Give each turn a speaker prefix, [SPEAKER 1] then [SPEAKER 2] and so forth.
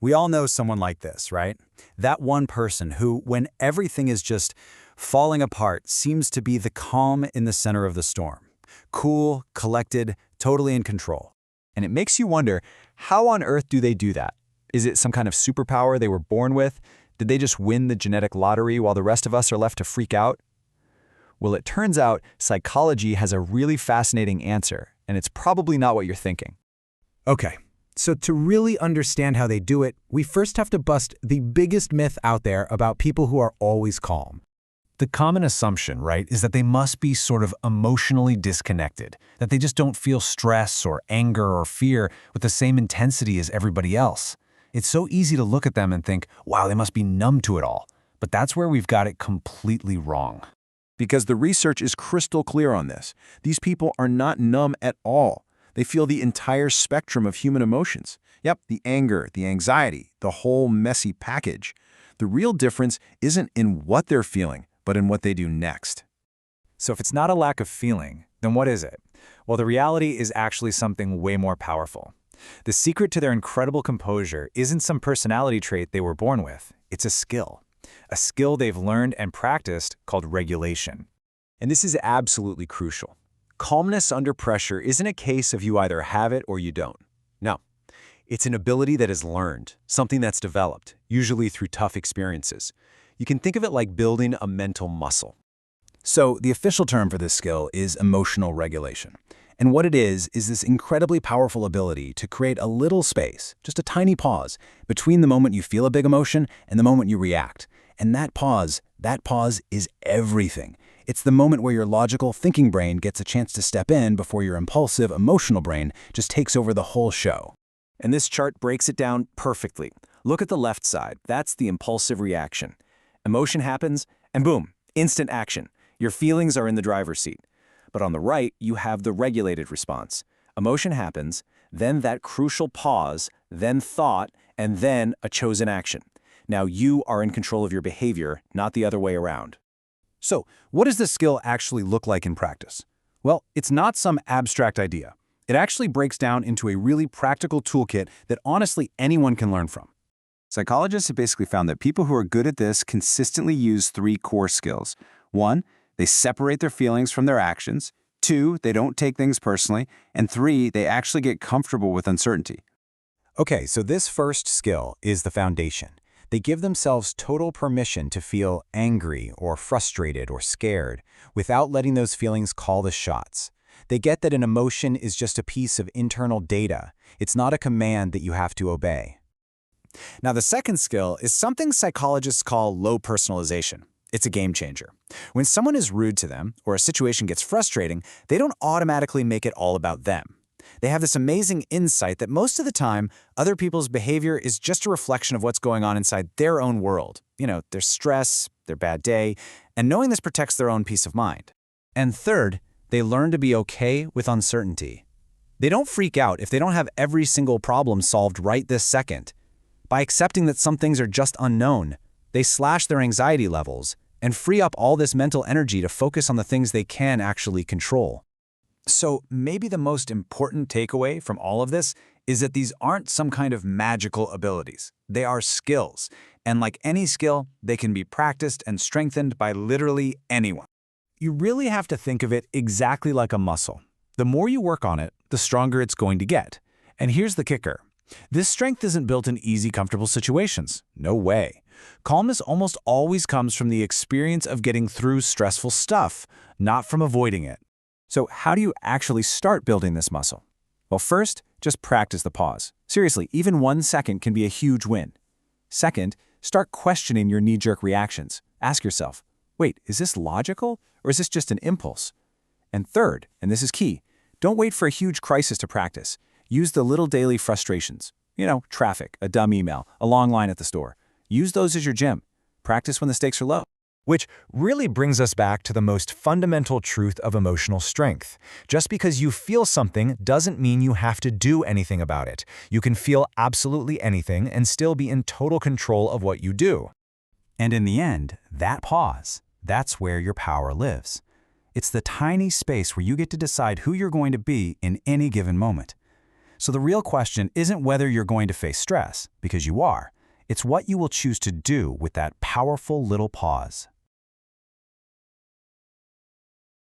[SPEAKER 1] We all know someone like this, right? That one person who, when everything is just falling apart, seems to be the calm in the center of the storm. Cool, collected, totally in control.
[SPEAKER 2] And it makes you wonder, how on earth do they do that? Is it some kind of superpower they were born with? Did they just win the genetic lottery while the rest of us are left to freak out? Well, it turns out psychology has a really fascinating answer, and it's probably not what you're thinking.
[SPEAKER 3] Okay, so to really understand how they do it, we first have to bust the biggest myth out there about people who are always calm.
[SPEAKER 4] The common assumption, right, is that they must be sort of emotionally disconnected, that they just don't feel stress or anger or fear with the same intensity as everybody else. It's so easy to look at them and think, wow, they must be numb to it all. But that's where we've got it completely wrong.
[SPEAKER 5] Because the research is crystal clear on this. These people are not numb at all. They feel the entire spectrum of human emotions. Yep, the anger, the anxiety, the whole messy package. The real difference isn't in what they're feeling, but in what they do next.
[SPEAKER 2] So if it's not a lack of feeling, then what is it? Well, the reality is actually something way more powerful. The secret to their incredible composure isn't some personality trait they were born with. It's a skill they've learned and practiced called regulation. And this is absolutely crucial. Calmness under pressure isn't a case of you either have it or you don't. No, it's an ability that is learned, something that's developed, usually through tough experiences. You can think of it like building a mental muscle.
[SPEAKER 1] So the official term for this skill is emotional regulation. And what it is this incredibly powerful ability to create a little space, just a tiny pause, between the moment you feel a big emotion and the moment you react. And that pause is everything. It's the moment where your logical, thinking brain gets a chance to step in before your impulsive, emotional brain just takes over the whole show.
[SPEAKER 2] And this chart breaks it down perfectly. Look at the left side. That's the impulsive reaction. Emotion happens, and boom, instant action. Your feelings are in the driver's seat. But on the right, you have the regulated response. Emotion happens, then that crucial pause, then thought, and then a chosen action. Now you are in control of your behavior, not the other way around.
[SPEAKER 1] So, what does this skill actually look like in practice? Well, it's not some abstract idea. It actually breaks down into a really practical toolkit that honestly anyone can learn from.
[SPEAKER 5] Psychologists have basically found that people who are good at this consistently use 3 core skills. 1, they separate their feelings from their actions. 2, they don't take things personally. And 3, they actually get comfortable with uncertainty.
[SPEAKER 3] Okay, so this first skill is the foundation. They give themselves total permission to feel angry or frustrated or scared without letting those feelings call the shots. They get that an emotion is just a piece of internal data. It's not a command that you have to obey.
[SPEAKER 1] Now, the second skill is something psychologists call low personalization. It's a game changer. When someone is rude to them or a situation gets frustrating, they don't automatically make it all about them. They have this amazing insight that most of the time, other people's behavior is just a reflection of what's going on inside their own world. You know, their stress, their bad day, and knowing this protects their own peace of mind. And third, they learn to be okay with uncertainty. They don't freak out if they don't have every single problem solved right this second. By accepting that some things are just unknown, they slash their anxiety levels and free up all this mental energy to focus on the things they can actually control. So maybe the most important takeaway from all of this is that these aren't some kind of magical abilities. They are skills. And like any skill, they can be practiced and strengthened by literally anyone. You really have to think of it exactly like a muscle. The more you work on it, the stronger it's going to get. And here's the kicker. This strength isn't built in easy, comfortable situations. No way. Calmness almost always comes from the experience of getting through stressful stuff, not from avoiding it. So how do you actually start building this muscle? Well, first, just practice the pause. Seriously, even 1 second can be a huge win. Second, start questioning your knee-jerk reactions. Ask yourself, wait, is this logical or is this just an impulse? And third, and this is key, don't wait for a huge crisis to practice. Use the little daily frustrations. You know, traffic, a dumb email, a long line at the store. Use those as your gym. Practice when the stakes are low.
[SPEAKER 3] Which really brings us back to the most fundamental truth of emotional strength. Just because you feel something doesn't mean you have to do anything about it. You can feel absolutely anything and still be in total control of what you do. And in the end, that pause, that's where your power lives. It's the tiny space where you get to decide who you're going to be in any given moment. So the real question isn't whether you're going to face stress, because you are. It's what you will choose to do with that powerful little pause.